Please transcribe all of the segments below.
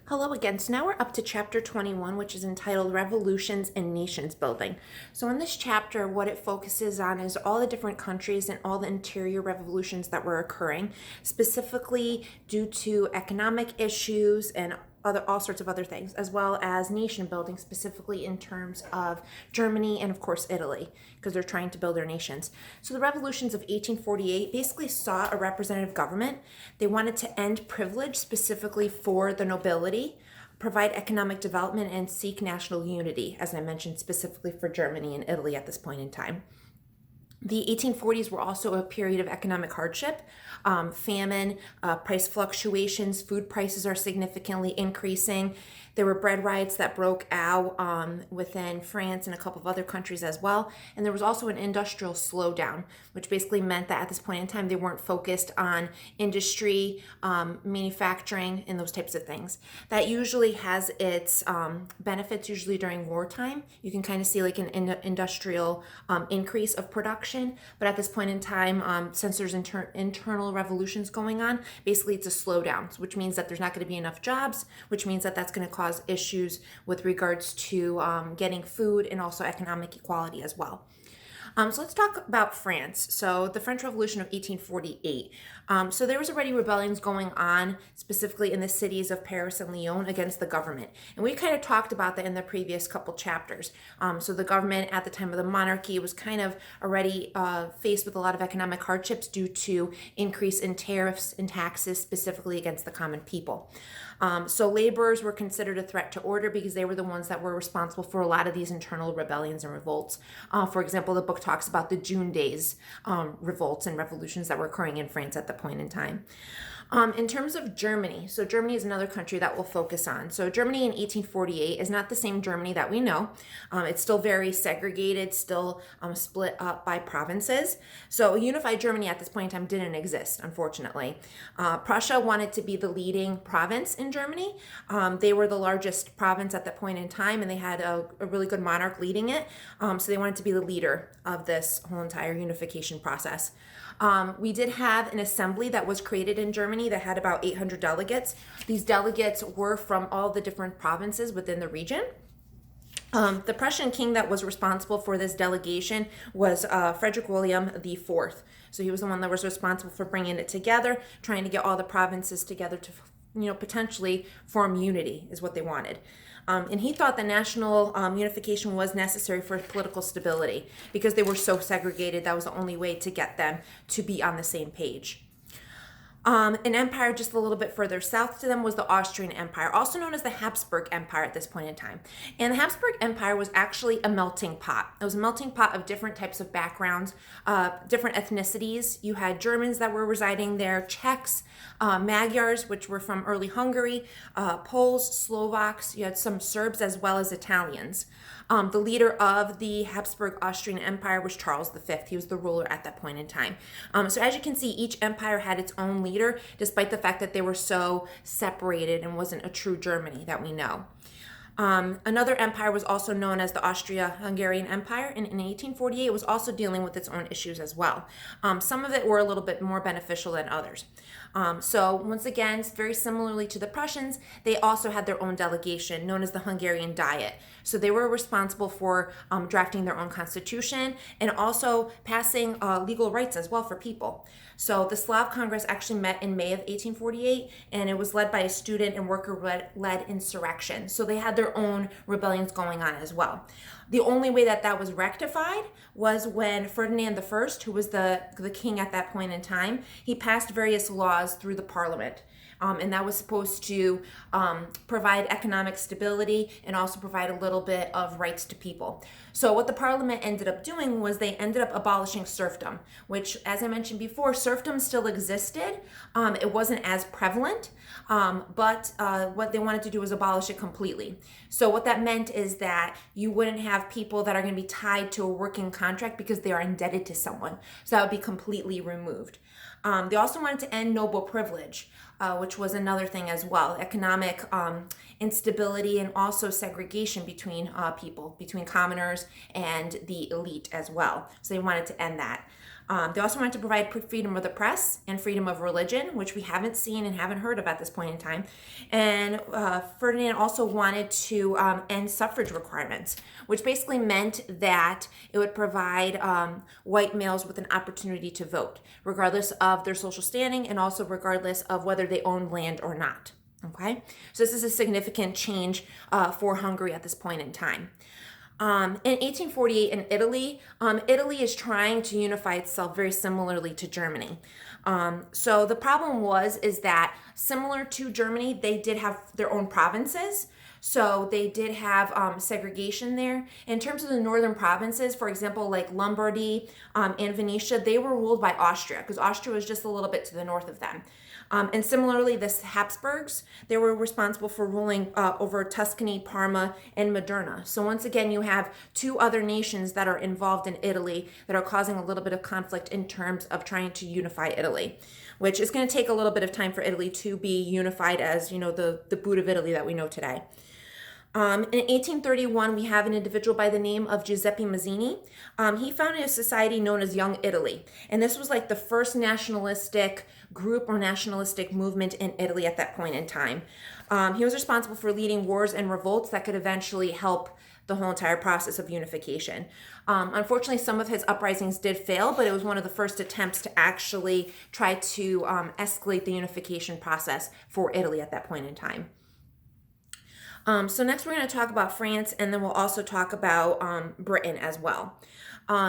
Hello again. So now we're up to chapter 21, which is entitled Revolutions and Nations Building. So in this chapter, what it focuses on is all the different countries and all the interior revolutions that were occurring, specifically due to economic issues and all sorts of other things, as well as nation building, specifically in terms of Germany and of course Italy, because they're trying to build their nations. So the revolutions of 1848 basically saw a representative government. They wanted to end privilege specifically for the nobility, provide economic development, and seek national unity, as I mentioned, specifically for Germany and Italy at this point in time. The 1840s were also a period of economic hardship, famine, price fluctuations, food prices are significantly increasing. There were bread riots that broke out within France and a couple of other countries as well. And there was also an industrial slowdown, which basically meant that at this point in time, they weren't focused on industry, manufacturing, and those types of things. That usually has its benefits, usually during wartime. You can kind of see like an industrial increase of production. But at this point in time, since there's internal revolutions going on, basically it's a slowdown, which means that there's not going to be enough jobs, which means that that's going to cause issues with regards to getting food and also economic equality as well. So let's talk about France. So the French Revolution of 1848. So there was already rebellions going on, specifically in the cities of Paris and Lyon against the government. And we kind of talked about that in the previous couple chapters. So the government at the time of the monarchy was kind of already faced with a lot of economic hardships due to increase in tariffs and taxes, specifically against the common people. So laborers were considered a threat to order because they were the ones that were responsible for a lot of these internal rebellions and revolts. For example, the book talks about the June Days revolts and revolutions that were occurring in France at the point in time. In terms of Germany, so Germany is another country that we'll focus on. So Germany in 1848 is not the same Germany that we know. It's still very segregated, still split up by provinces. So a unified Germany at this point in time didn't exist, unfortunately. Prussia wanted to be the leading province in Germany. They were the largest province at that point in time, and they had a really good monarch leading it. So they wanted to be the leader of this whole entire unification process. We did have an assembly that was created in Germany that had about 800 delegates. These delegates were from all the different provinces within the region. The Prussian king that was responsible for this delegation was Frederick William IV. So he was the one that was responsible for bringing it together, trying to get all the provinces together to, potentially form unity is what they wanted. And he thought that national unification was necessary for political stability because they were so segregated. That was the only way to get them to be on the same page. An empire just a little bit further south to them was the Austrian Empire, also known as the Habsburg Empire at this point in time. And the Habsburg Empire was actually a melting pot. It was a melting pot of different types of backgrounds, different ethnicities. You had Germans that were residing there, Czechs, Magyars, which were from early Hungary, Poles, Slovaks. You had some Serbs as well as Italians. The leader of the Habsburg Austrian Empire was Charles V. He was the ruler at that point in time. So as you can see, each empire had its own leader, despite the fact that they were so separated and wasn't a true Germany that we know. Another empire was also known as the Austria-Hungarian Empire, and in 1848 it was also dealing with its own issues as well. Some of it were a little bit more beneficial than others. So once again, very similarly to the Prussians, they also had their own delegation known as the Hungarian Diet. So they were responsible for drafting their own constitution and also passing legal rights as well for people. So the Slav Congress actually met in May of 1848, and it was led by a student and worker-led insurrection. So they had their own rebellions going on as well. The only way that was rectified was when Ferdinand I, who was the king at that point in time, he passed various laws through the parliament. And that was supposed to provide economic stability and also provide a little bit of rights to people. So what the parliament ended up doing was they ended up abolishing serfdom, which, as I mentioned before, serfdom still existed. It wasn't as prevalent, but what they wanted to do was abolish it completely. So what that meant is that you wouldn't have people that are going to be tied to a working contract because they are indebted to someone. So that would be completely removed. They also wanted to end noble privilege, which was another thing as well. Economic instability and also segregation between people, between commoners and the elite as well. So they wanted to end that. They also wanted to provide freedom of the press and freedom of religion, which we haven't seen and haven't heard of at this point in time. And Ferdinand also wanted to end suffrage requirements, which basically meant that it would provide white males with an opportunity to vote, regardless of their social standing and also regardless of whether they owned land or not. Okay, so this is a significant change for Hungary at this point in time. In 1848 in Italy, Italy is trying to unify itself very similarly to Germany. So the problem is that similar to Germany, they did have their own provinces. So they did have segregation there. In terms of the northern provinces, for example, like Lombardy and Venetia, they were ruled by Austria because Austria was just a little bit to the north of them. And similarly, the Habsburgs, they were responsible for ruling over Tuscany, Parma, and Modena. So once again, you have two other nations that are involved in Italy that are causing a little bit of conflict in terms of trying to unify Italy, which is going to take a little bit of time for Italy to be unified as, the boot of Italy that we know today. In 1831, we have an individual by the name of Giuseppe Mazzini. He founded a society known as Young Italy. And this was like the first nationalistic group or nationalistic movement in Italy at that point in time. He was responsible for leading wars and revolts that could eventually help the whole entire process of unification. Unfortunately, some of his uprisings did fail, but it was one of the first attempts to actually try to escalate the unification process for Italy at that point in time. So next we're going to talk about France, and then we'll also talk about Britain as well.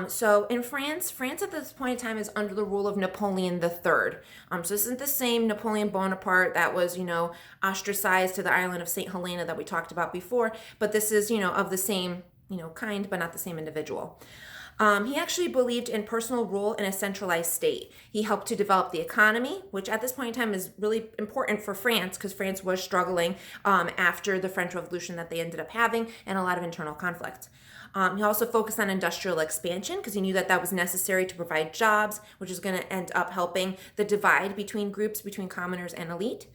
So in France at this point in time is under the rule of Napoleon III. So this isn't the same Napoleon Bonaparte that was, ostracized to the island of St. Helena that we talked about before, but this is, of the same, kind, but not the same individual. He actually believed in personal rule in a centralized state. He helped to develop the economy, which at this point in time is really important for France because France was struggling after the French Revolution that they ended up having and a lot of internal conflict. He also focused on industrial expansion because he knew that that was necessary to provide jobs, which is going to end up helping the divide between groups, between commoners and elite.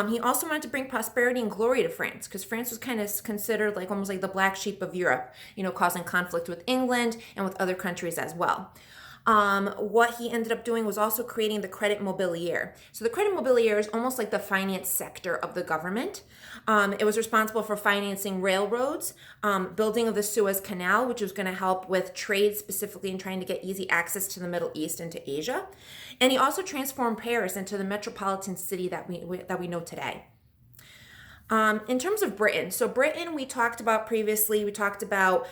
He also wanted to bring prosperity and glory to France because France was kind of considered like almost like the black sheep of Europe, causing conflict with England and with other countries as well. What he ended up doing was also creating the Credit Mobilier. So the Credit Mobilier is almost like the finance sector of the government. It was responsible for financing railroads, building of the Suez Canal, which was going to help with trade specifically in trying to get easy access to the Middle East and to Asia. And he also transformed Paris into the metropolitan city that we know today. In terms of Britain, so Britain we talked about previously. We talked about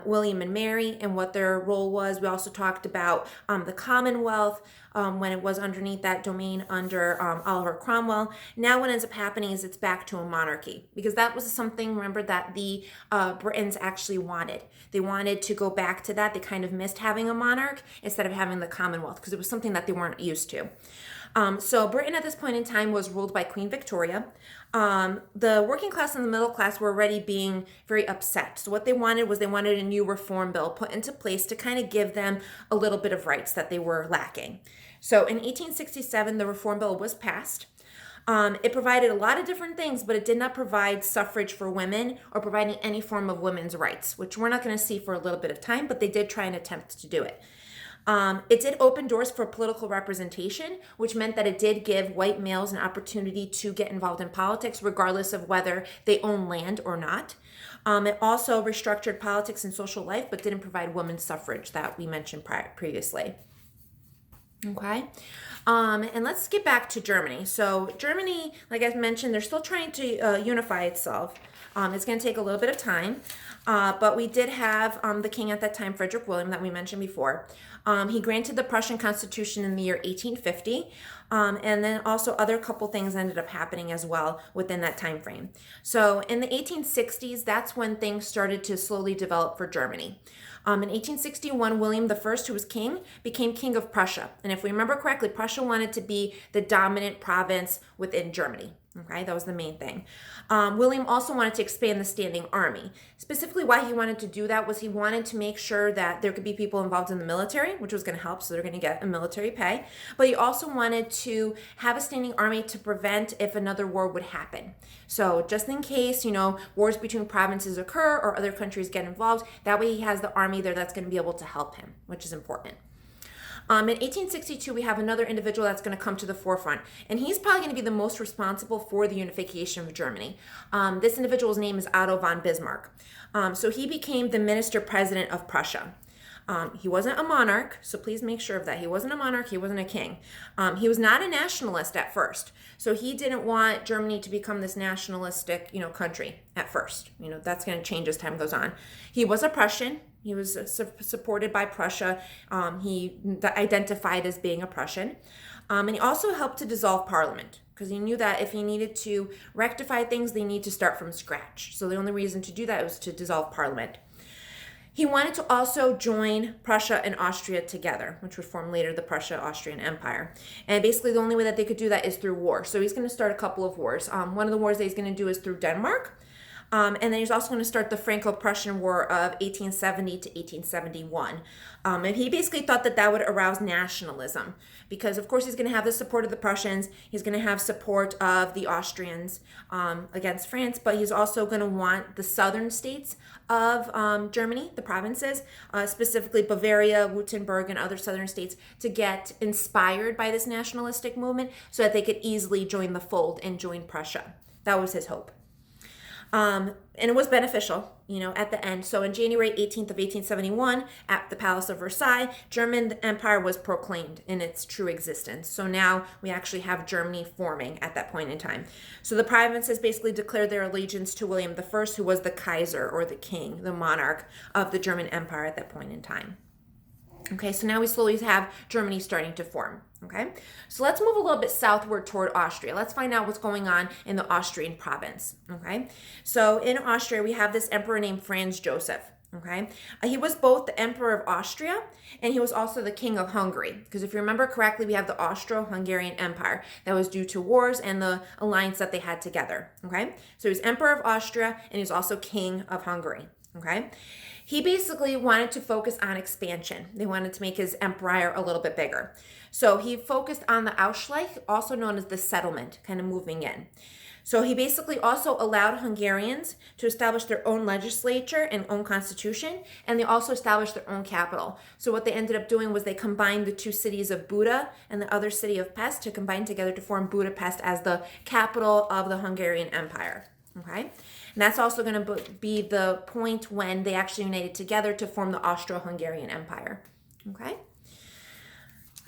William and Mary and what their role was. We also talked about the Commonwealth when it was underneath that domain under Oliver Cromwell. Now what ends up happening is it's back to a monarchy because that was something, remember, that the Britons actually wanted. They wanted to go back to that. They kind of missed having a monarch instead of having the Commonwealth because it was something that they weren't used to. So Britain at this point in time was ruled by Queen Victoria. The working class and the middle class were already being very upset. So what they wanted a new reform bill put into place to kind of give them a little bit of rights that they were lacking. So in 1867, the reform bill was passed. It provided a lot of different things, but it did not provide suffrage for women or providing any form of women's rights, which we're not going to see for a little bit of time, but they did try and attempt to do it. It did open doors for political representation, which meant that it did give white males an opportunity to get involved in politics, regardless of whether they own land or not. It also restructured politics and social life, but didn't provide women's suffrage that we mentioned previously. Okay. And let's get back to Germany. So Germany, like I mentioned, they're still trying to unify itself. It's going to take a little bit of time. But we did have the king at that time, Frederick William, that we mentioned before. He granted the Prussian Constitution in the year 1850. And then also other couple things ended up happening as well within that time frame. So in the 1860s, that's when things started to slowly develop for Germany. In 1861, William I, who was king, became king of Prussia. And if we remember correctly, Prussia wanted to be the dominant province within Germany. Okay, that was the main thing. William also wanted to expand the standing army. Specifically, why he wanted to do that was he wanted to make sure that there could be people involved in the military, which was going to help, so they're going to get a military pay. But he also wanted to have a standing army to prevent if another war would happen. So just in case, wars between provinces occur or other countries get involved, that way he has the army there that's going to be able to help him, which is important. In 1862, we have another individual that's going to come to the forefront, and he's probably going to be the most responsible for the unification of Germany. This individual's name is Otto von Bismarck. So he became the minister president of Prussia. He wasn't a monarch, so please make sure of that. He wasn't a monarch, he wasn't a king. He was not a nationalist at first. So he didn't want Germany to become this nationalistic, country at first. That's going to change as time goes on. He was a Prussian. He was supported by Prussia. He identified as being a Prussian. And he also helped to dissolve parliament, because he knew that if he needed to rectify things, they need to start from scratch. So the only reason to do that was to dissolve parliament. He wanted to also join Prussia and Austria together, which would form later the Prussia-Austrian Empire. And basically the only way that they could do that is through war. So he's going to start a couple of wars. One of the wars that he's going to do is through Denmark. And then he's also going to start the Franco-Prussian War of 1870 to 1871. And he basically thought that that would arouse nationalism because, of course, he's going to have the support of the Prussians. He's going to have support of the Austrians against France, but he's also going to want the southern states of Germany, the provinces, specifically Bavaria, Württemberg, and other southern states, to get inspired by this nationalistic movement so that they could easily join the fold and join Prussia. That was his hope. And it was beneficial, at the end. So on January 18th of 1871, at the Palace of Versailles, German Empire was proclaimed in its true existence. So now we actually have Germany forming at that point in time. So the provinces basically declared their allegiance to William I, who was the Kaiser, or the king, the monarch of the German Empire at that point in time. Okay, so now we slowly have Germany starting to form. Okay, so let's move a little bit southward toward Austria. Let's find out what's going on in the Austrian province. Okay, so in Austria, we have this emperor named Franz Joseph. Okay, he was both the emperor of Austria and he was also the king of Hungary. Because if you remember correctly, we have the Austro-Hungarian Empire that was due to wars and the alliance that they had together. Okay, so he was emperor of Austria and he was also king of Hungary. Okay. He basically wanted to focus on expansion. They wanted to make his empire a little bit bigger. So he focused on the Ausgleich, also known as the settlement, kind of moving in. So he basically also allowed Hungarians to establish their own legislature and own constitution, and they also established their own capital. So what they ended up doing was they combined the two cities of Buda and the other city of Pest to combine together to form Budapest as the capital of the Hungarian Empire. Okay, and that's also going to be the point when they actually united together to form the Austro-Hungarian Empire. Okay.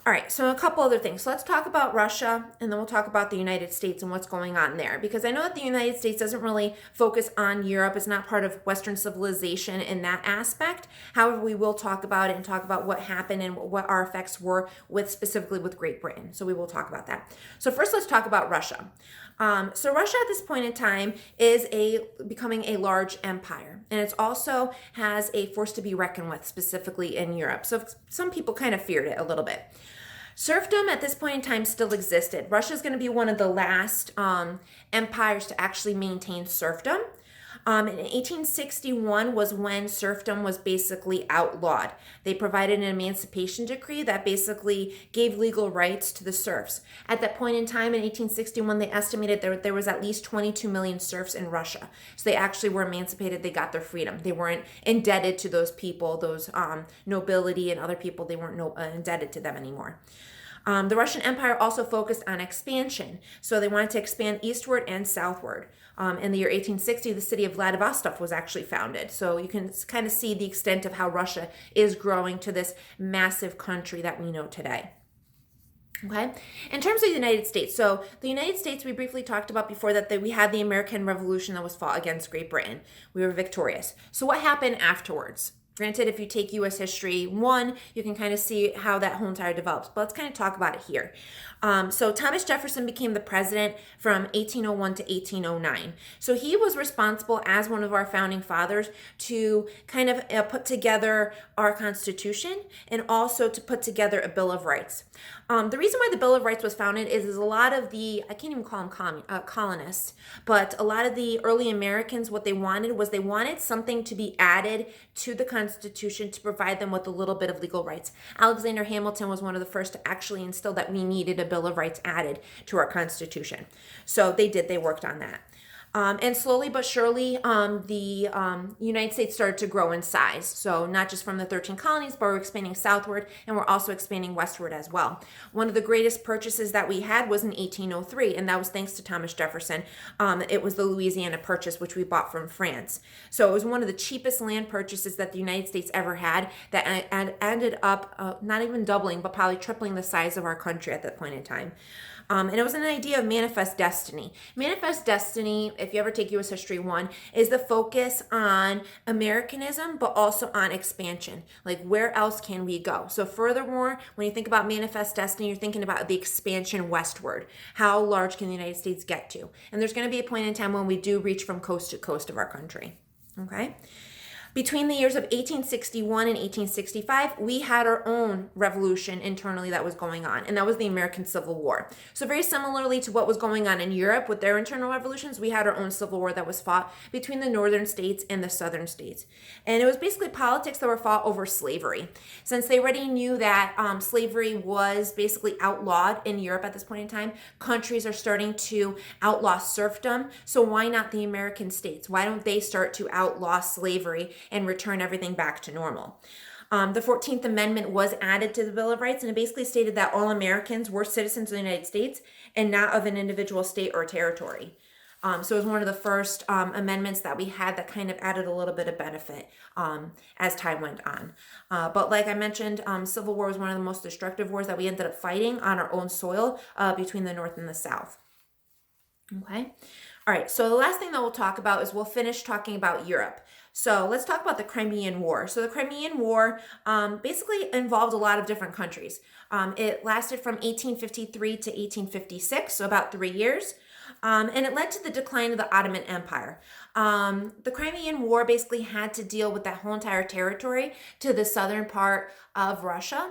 All right, so a couple other things. So let's talk about Russia, and then we'll talk about the United States and what's going on there. Because I know that the United States doesn't really focus on Europe. It's not part of Western civilization in that aspect. However, we will talk about it and talk about what happened and what our effects were specifically with Great Britain. So we will talk about that. So first, let's talk about Russia. So Russia at this point in time is becoming a large empire, and it also has a force to be reckoned with, specifically in Europe. So some people kind of feared it a little bit. Serfdom at this point in time still existed. Russia is going to be one of the last empires to actually maintain serfdom. In 1861 was when serfdom was basically outlawed. They provided an emancipation decree that basically gave legal rights to the serfs. At that point in time, in 1861, they estimated there was at least 22 million serfs in Russia. So they actually were emancipated. They got their freedom. They weren't indebted to those people, those nobility and other people. They weren't indebted to them anymore. The Russian Empire also focused on expansion. So they wanted to expand eastward and southward. In the year 1860, the city of Vladivostok was actually founded. So you can kind of see the extent of how Russia is growing to this massive country that we know today. Okay. In terms of the United States, so the United States, we briefly talked about before that we had the American Revolution that was fought against Great Britain. We were victorious. So what happened afterwards? Granted, if you take U.S. history 1, you can kind of see how that whole entire develops. But let's kind of talk about it here. So Thomas Jefferson became the president from 1801 to 1809. So he was responsible as one of our founding fathers to kind of put together our Constitution and also to put together a Bill of Rights. The reason why the Bill of Rights was founded is a lot of the, I can't even call them colonists, but a lot of the early Americans, what they wanted was they wanted something to be added to the Constitution to provide them with a little bit of legal rights. Alexander Hamilton was one of the first to actually instill that we needed a Bill of Rights added to our Constitution. So they worked on that. And slowly but surely, the United States started to grow in size. So, not just from the 13 colonies, but we're expanding southward and we're also expanding westward as well. One of the greatest purchases that we had was in 1803, and that was thanks to Thomas Jefferson. It was the Louisiana Purchase, which we bought from France. So, it was one of the cheapest land purchases that the United States ever had that ended up not even doubling, but probably tripling the size of our country at that point in time. And it was an idea of manifest destiny. Manifest destiny, if you ever take U.S. History 1, is the focus on Americanism, but also on expansion. Like, where else can we go? So furthermore, when you think about manifest destiny, you're thinking about the expansion westward. How large can the United States get to? And there's going to be a point in time when we do reach from coast to coast of our country. Okay? Between the years of 1861 and 1865, we had our own revolution internally that was going on, and that was the American Civil War. So very similarly to what was going on in Europe with their internal revolutions, we had our own civil war that was fought between the northern states and the southern states. And it was basically politics that were fought over slavery. Since they already knew that slavery was basically outlawed in Europe at this point in time, countries are starting to outlaw serfdom. So why not the American states? Why don't they start to outlaw slavery and return everything back to normal? The 14th Amendment was added to the Bill of Rights, and it basically stated that all Americans were citizens of the United States and not of an individual state or territory. So it was one of the first amendments that we had that kind of added a little bit of benefit as time went on. But like I mentioned, Civil War was one of the most destructive wars that we ended up fighting on our own soil between the North and the South. Okay. All right. So the last thing that we'll talk about is we'll finish talking about Europe. So let's talk about the Crimean War. So the Crimean War basically involved a lot of different countries. It lasted from 1853 to 1856, so about 3 years. And it led to the decline of the Ottoman Empire. The Crimean War basically had to deal with that whole entire territory to the southern part of Russia.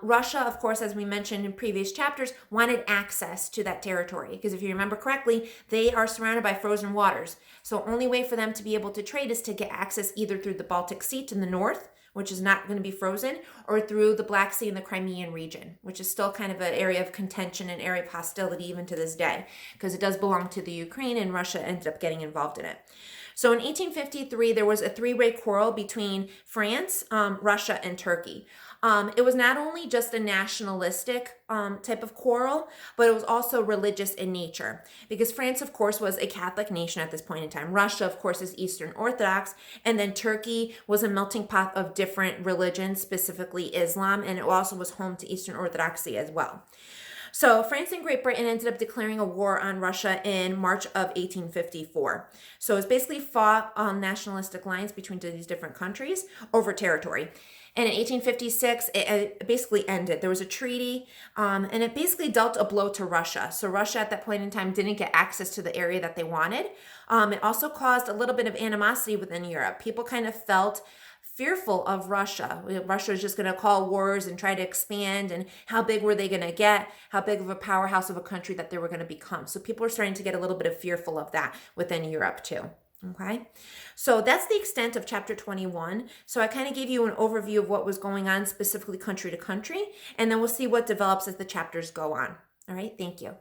Russia, of course, as we mentioned in previous chapters, wanted access to that territory because if you remember correctly, they are surrounded by frozen waters. So only way for them to be able to trade is to get access either through the Baltic Sea to the north, which is not going to be frozen, or through the Black Sea and the Crimean region, which is still kind of an area of contention and area of hostility even to this day because it does belong to the Ukraine and Russia ended up getting involved in it. So in 1853, there was a three-way quarrel between France, Russia, and Turkey. It was not only just a nationalistic type of quarrel, but it was also religious in nature. Because France, of course, was a Catholic nation at this point in time. Russia, of course, is Eastern Orthodox. And then Turkey was a melting pot of different religions, specifically Islam. And it also was home to Eastern Orthodoxy as well. So France and Great Britain ended up declaring a war on Russia in March of 1854. So it's basically fought on nationalistic lines between these different countries over territory. And in 1856, it basically ended. There was a treaty, and it basically dealt a blow to Russia. So Russia at that point in time didn't get access to the area that they wanted. It also caused a little bit of animosity within Europe. People kind of felt fearful of Russia. Russia was just going to call wars and try to expand, and how big were they going to get? How big of a powerhouse of a country that they were going to become? So people were starting to get a little bit of fearful of that within Europe too. Okay, so that's the extent of chapter 21. So I kind of gave you an overview of what was going on specifically country to country, and then we'll see what develops as the chapters go on. All right, thank you.